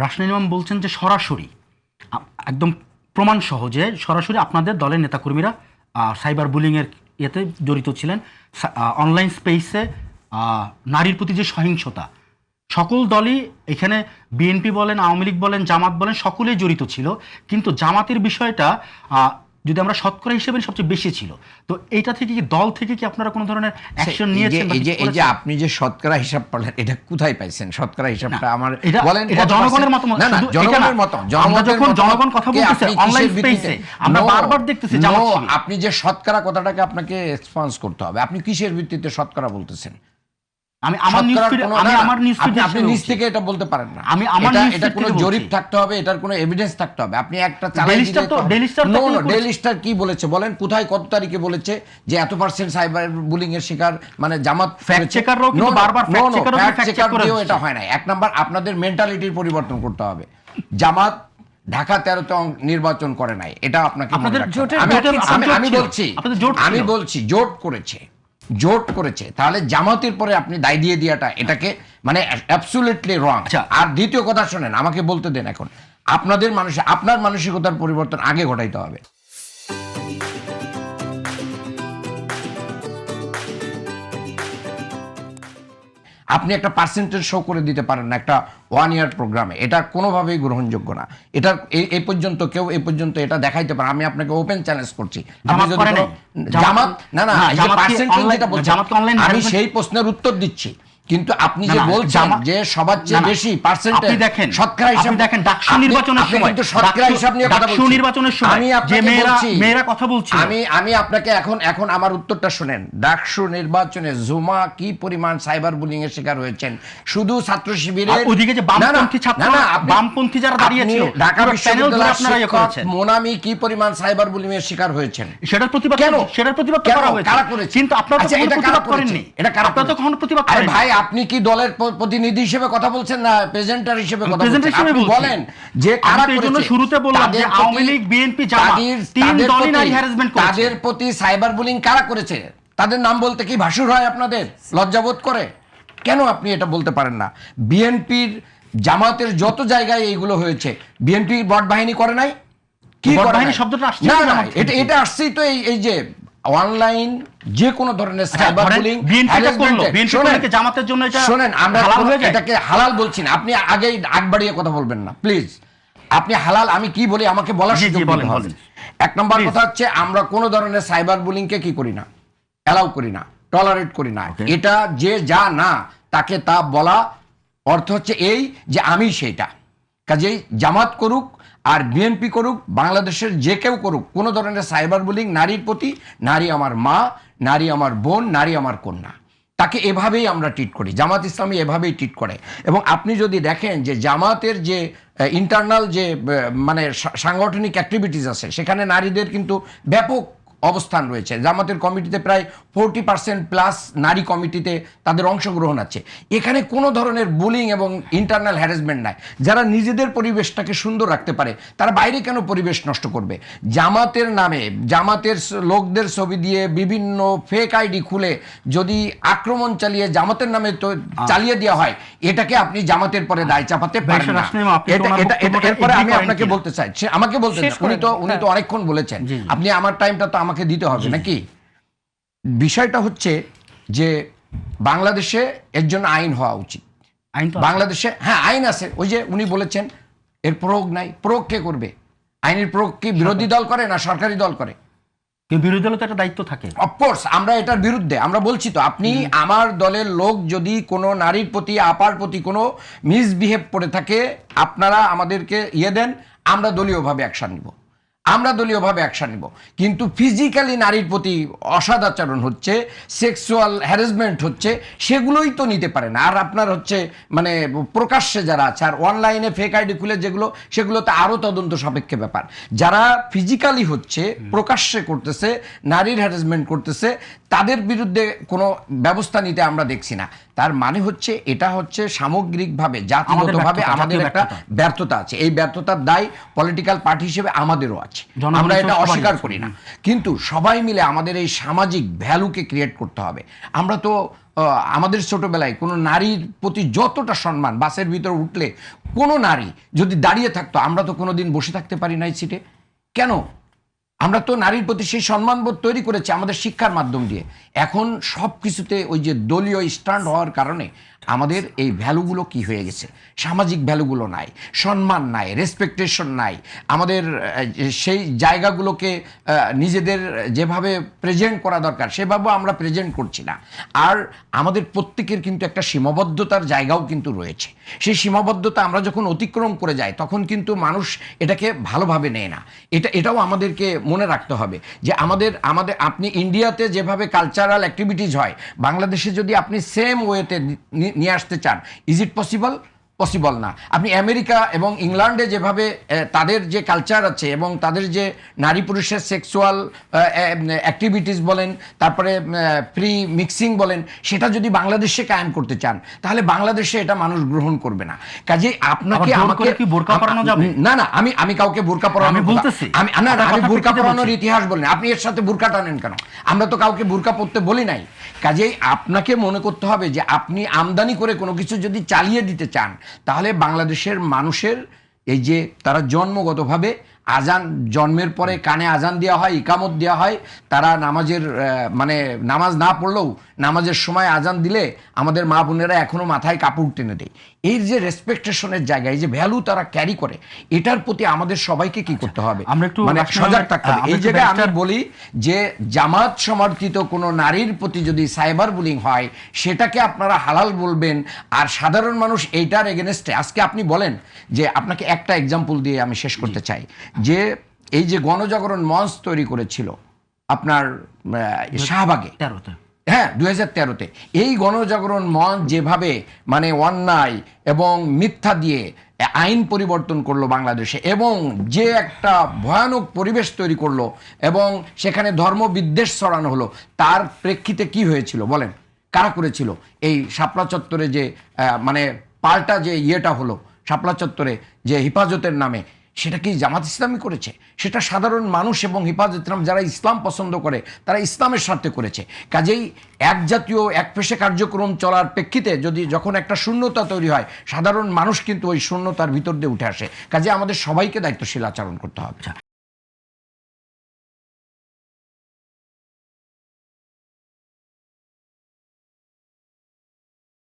রাসনাইন ইমাম বলছেন যে সরাসরি একদম প্রমাণ সহ যে সরাসরি আপনাদের দলের নেতাকর্মীরা সাইবার বুলিংয়ের ইয়েতে জড়িত ছিলেন। অনলাইন স্পেসে নারীর প্রতি যে সহিংসতা, সকল দলই এখানে বিএনপি বলেন, আওয়ামী লীগ বলেন, জামাত বলেন, সকলেই জড়িত ছিল। কিন্তু জামাতের বিষয়টা যদি আমরা শতকরা হিসেবে সবচেয়ে বেশি ছিল। তো এইটা থেকে কি দল থেকে কি আপনারা কোনো ধরনের অ্যাকশন নিয়েছেন? এই যে আপনি যে শতকরা হিসাব করলেন, এটা কোথায় পাইছেন? শতকরা হিসাবটা আমার বলেন। এটা জনগণের মত, না না, জনগণের মত। যখন জনগণ কথা বলতেছে অনলাইন স্পেসে আমরা বারবার দেখতেছি জামাত ছিল। আপনি যে শতকরা কথাটাকে আপনাকে এক্সপান্স করতে হবে। আপনি কিসের ভিত্তিতে শতকরা বলতেছেন? আমি আমার নিউজ ফিড আপনি নিজ থেকে এটা বলতে পারেন না। আমি আমার নিউজ এটা কোনো জরিপ থাকতে হবে, এটার কোনো এভিডেন্স থাকতে হবে। আপনি একটা চালাই দিলে ডেইলি স্টার কি বলেছে বলেন? কোথায় কত তারিখে বলেছে যে এত % সাইবার বুলিং এর শিকার মানে জামাত? ফ্যাক্ট চেকাররাও কিন্তু বারবার ফ্যাক্ট চেকার দিয়েও এটা হয় না। এক নাম্বার, আপনাদের মেন্টালিটির পরিবর্তন করতে হবে। জামাত ঢাকা 13তে নির্বাচন করে নাই, এটা আপনাকে আমি বলছি জোট করেছে। তাহলে জামাতের পরে আপনি দায় দিয়ে দিয়াটা এটাকে মানে অ্যাবসলিউটলি রং। আর দ্বিতীয় কথা শোনেন, আমাকে বলতে দেন। এখন আপনার মানসিকতার পরিবর্তন আগে ঘটাইতে হবে। আপনি একটা পার্সেন্টেজ শো করে দিতে পারেন না একটা 1 ইয়ার প্রোগ্রামে, এটা কোনোভাবেই গ্রহণযোগ্য না। এটা এই পর্যন্ত কেউ এই পর্যন্ত এটা দেখাইতে পারে? আমি আপনাকে ওপেন চ্যালেঞ্জ করছি। আপনি যদি জামাত পার্সেন্টেজ যেটা বলছেন, আমি সেই প্রশ্নের উত্তর দিচ্ছি। কিন্তু আপনি যে বলছেন যে সবার চেয়ে বেশি পার্সেন্টেজ শতকরা হিসাব দেখেন, ডাকসু নির্বাচনের সময়, কিন্তু শতকরা হিসাব নিয়ে কথা বলছি। ডাকসু নির্বাচনের সময় যে মেয়েরা কথা বলছিল, আমি আপনাকে এখন আমার উত্তরটা শুনেন। ডাকসু নির্বাচনে জুমা কি পরিমাণ সাইবার বুলিং এর শিকার হয়েছেন? শুধু ছাত্র শিবিরের ওদিকে যে বামপন্থী ছাত্র, বামপন্থী যারা দাঁড়িয়ে ছিল, ঢাকা বিশ্ববিদ্যালয়ের মোনামি কি পরিমাণ সাইবার বুলিং এর শিকার হয়েছেন? সেটার প্রতিবাদ করা হয়েছে। কারা করেছে? কিন্তু আপনারা তো কোনো প্রতিবাদ করেননি। আপনারা তো কোনো প্রতিবাদ করেননি। ভাই, আপনি কি দলের প্রতিনিধি হিসেবে কথা বলছেন না প্রেজেন্টার হিসেবে কথা বলছেন? আপনি বলেন যে কারা করেছে। শুরুতে বললাম যে আওয়ামী লীগ, বিএনপি, জামাত তিন দলই নারী হ্যারাসমেন্ট করেছে। তাদের প্রতি সাইবার বুলিং কারা করেছে? তাদের নাম বলতে কি ভাসুর হয় আপনাদের? লজ্জাবোধ করে? কেন আপনি এটা বলতে পারেন না? বিএনপির, জামাতের যত জায়গায় এইগুলো হয়েছে, বিএনপি বট বাহিনী করে নাই? কি বট বাহিনী শব্দটা আসছে না? এটা আসছেই তো এই যে অনলাইন যে কোনো ধরনের সাইবার বুলিং। জামাতের জন্য এটা শুনেন, আমরা এটাকে হালাল বলছি না। আপনি আগেই আগ বাড়িয়ে কথা বলবেন না প্লিজ। আপনি হালাল, আমি কি বলি আমাকে বলার সুযোগ দিতে হবে। এক নম্বর কথা হচ্ছে, আমরা কোনো ধরনের সাইবার বুলিং কে কি করি না, অ্যালাউ করি না, টলারেট করি না। এটা যে যা না তাকে তা বলা অর্থ হচ্ছে এই যে আমি সেইটা। কাজেই জামাত করুক আর বিএনপি করুক, বাংলাদেশের যে কেউ করুক, কোনো ধরনের সাইবার বুলিং নারীর প্রতি, নারী আমার মা, নারী আমার বোন, নারী আমার কন্যা, তাকে এভাবেই আমরা ট্রিট করি। জামাত ইসলামী এভাবেই ট্রিট করে। এবং আপনি যদি দেখেন যে জামাতের যে ইন্টারনাল যে মানে সাংগঠনিক অ্যাক্টিভিটিস আছে, সেখানে নারীদের কিন্তু ব্যাপক অবস্থান রয়েছে। জামাতের কমিটিতে প্রায় 40% নারী কমিটিতে তাদের অংশগ্রহণ আছে। এখানে কোনো ধরনের বুলিং এবং ইন্টারনাল হ্যারাসমেন্ট নাই। যারা নিজেদের পরিবেশটাকে সুন্দর রাখতে পারে, তারা বাইরে কেন পরিবেশ নষ্ট করবে? জামাতের নামে, জামাতের লোকদের ছবি দিয়ে বিভিন্ন ফেক আইডি খুলে যদি আক্রমণ চালিয়ে জামাতের নামে তো চালিয়ে দেওয়া হয়, এটাকে আপনি জামাতের পরে দায় চাপাতে পারেন না। এরপরে আমি আপনাকে বলতে চাই, আমাকে বলতে, উনি তো অনেকক্ষণ বলেছেন, আপনি আমার টাইমটা তো আমাকে দিতে হবে নাকি? বিষয়টা হচ্ছে যে বাংলাদেশে এর জন্য আইন হওয়া উচিত। বাংলাদেশে হ্যাঁ আইন আছে, ওই যে উনি বলেছেন এর প্রয়োগ নাই। প্রয়োগ কে করবে? আইনের প্রয়োগ কি বিরোধী দল করে না সরকারি দল করে? বিরোধী দলের তো একটা দায়িত্ব থাকে। অফকোর্স আমরা এটার বিরুদ্ধে, আমরা বলছি তো। আপনি আমার দলের লোক যদি কোনো নারীর প্রতি, আপার প্রতি কোনো মিসবিহেভ করে থাকে, আপনারা আমাদেরকে দেন, আমরা দলীয়ভাবে অ্যাকশন নিব। কিন্তু ফিজিক্যালি নারীর প্রতি অসদাচরণ হচ্ছে, সেক্সুয়াল হ্যারাসমেন্ট হচ্ছে, সেগুলোই তো নিতে পারে না। আর আপনার হচ্ছে মানে প্রকাশ্যে যারা আছে, আর অনলাইনে ফেক আইডি খুলে যেগুলো, সেগুলো তো আরও তদন্ত সাপেক্ষে ব্যাপার। যারা ফিজিক্যালি হচ্ছে, প্রকাশ্যে করতেছে, নারীর হ্যারাসমেন্ট করতেছে, তাদের বিরুদ্ধে কোনো ব্যবস্থা নিতে আমরা দেখছি না। তার মানে হচ্ছে এটা হচ্ছে সামগ্রিকভাবে, জাতিগতভাবে আমাদের একটা ব্যর্থতা আছে। এই ব্যর্থতার দায় পলিটিক্যাল পার্টি হিসেবে আমাদেরও আছে, আমরা এটা অস্বীকার করি না। কিন্তু সবাই মিলে আমাদের এই সামাজিক ভ্যালুকে ক্রিয়েট করতে হবে। আমরা তো আমাদের ছোটবেলায় কোনো নারীর প্রতি যতটা সম্মান, বাসের ভিতরে উঠলে কোনো নারী যদি দাঁড়িয়ে থাকতো, আমরা তো কোনোদিন বসে থাকতে পারি না এই সিটে। কেন? আমরা তো নারীর প্রতি সেই সম্মানবোধ তৈরি করেছি আমাদের শিক্ষার মাধ্যম দিয়ে। এখন সব কিছুতে ওই যে দলীয় স্ট্যান্ড হওয়ার কারণে আমাদের এই ভ্যালুগুলো কি হয়ে গেছে, সামাজিক ভ্যালুগুলো নাই, সম্মান নাই, রেসপেক্টেশন নাই, আমাদের সেই জায়গাগুলোকে নিজেদের যেভাবে প্রেজেন্ট করা দরকার সেভাবেও আমরা প্রেজেন্ট করছি না। আর আমাদের প্রত্যেকের কিন্তু একটা সীমাবদ্ধতার জায়গাও কিন্তু রয়েছে। সেই সীমাবদ্ধতা আমরা যখন অতিক্রম করে যাই তখন কিন্তু মানুষ এটাকে ভালোভাবে নেয় না। এটাও আমাদেরকে মনে রাখতে হবে যে আমাদের আপনি ইন্ডিয়াতে যেভাবে কালচারাল অ্যাক্টিভিটিস হয়, বাংলাদেশে যদি আপনি সেম ওয়েতে নিয়ে আসতে চান, ইজ ইট পসিবল? পসিবল না। আপনি আমেরিকা এবং ইংল্যান্ডে যেভাবে তাদের যে কালচার আছে এবং তাদের যে নারী পুরুষের সেক্সুয়াল অ্যাক্টিভিটিস বলেন, তারপরে ফ্রি মিক্সিং বলেন, সেটা যদি বাংলাদেশে কায়েম করতে চান তাহলে বাংলাদেশে এটা মানুষ গ্রহণ করবে না। কাজেই আপনাকে আমাকে কি বোরকা পরানো যাবে? না, আমি কাউকে বোরকা পরানো আমি বলতেছি, আমি বোরকা পরানোর ইতিহাস বলি না। আপনি এর সাথে বোরকা টানেন কেন? আমরা তো কাউকে বোরকা পরতে বলি নাই। কাজেই আপনাকে মনে করতে হবে যে আপনি আমদানি করে কোনো কিছু যদি চালিয়ে দিতে চান তাহলে বাংলাদেশের মানুষের এই যে তারা জন্মগতভাবে আজান, জন্মের পরে কানে আজান দেওয়া হয়, ইকামত দেওয়া হয়, তারা নামাজের মানে নামাজ না পড়লেও নামাজের সময় আজান দিলে আমাদের মা বোনেরা এখনো মাথায় কাপড় টেনে দেয়। এই যে রেসপেক্টেশনের জায়গা, এই যে ভ্যালু তারা ক্যারি করে, এটার প্রতি আমাদের সবাইকে কি করতে হবে, আমরা একটু মানে সজাগ থাকতে হবে। এই জায়গায় আমি বলি যে জামাত সমর্থিত কোনো নারীর প্রতি যদি সাইবার বুলিং হয় সেটাকে আপনারা হালাল বলবেন, আর সাধারণ মানুষ এইটার এগেনস্টে। আজকে আপনি বলেন যে, আপনাকে একটা এক্সাম্পল দিয়ে আমি শেষ করতে চাই, যে এই যে গণজাগরণ মঞ্চ তৈরি করেছিল আপনার শাহবাগে, হ্যাঁ 2013-তে, এই গণজাগরণ মঞ্চ যেভাবে মানে অন্যায় এবং মিথ্যা দিয়ে আইন পরিবর্তন করলো বাংলাদেশে, এবং যে একটা ভয়ানক পরিবেশ তৈরি করলো এবং সেখানে ধর্মবিদ্বেষ ছড়ানো হলো, তার প্রেক্ষিতে কি হয়েছিল বলেন? কারা করেছিল? এই শাপলা চত্বরে যে মানে পাল্টা যে ইয়েটা হলো, শাপলা চত্বরে যে হিফাজতের নামে, সেটা কি জামাত ইসলামী করেছে? সেটা সাধারণ মানুষ এবং হিফাজত ইসলাম যারা ইসলাম পছন্দ করে তারা ইসলামের স্বার্থে করেছে। কাজেই এক জাতীয় এক পেশে কার্যক্রম চলার প্রেক্ষিতে যখন একটা শূন্যতা তৈরি হয়, সাধারণ মানুষ কিন্তু ওই শূন্যতার ভিতর দিয়ে উঠে আসে। কাজে আমাদের সবাইকে দায়িত্বশীল আচরণ করতে হবে।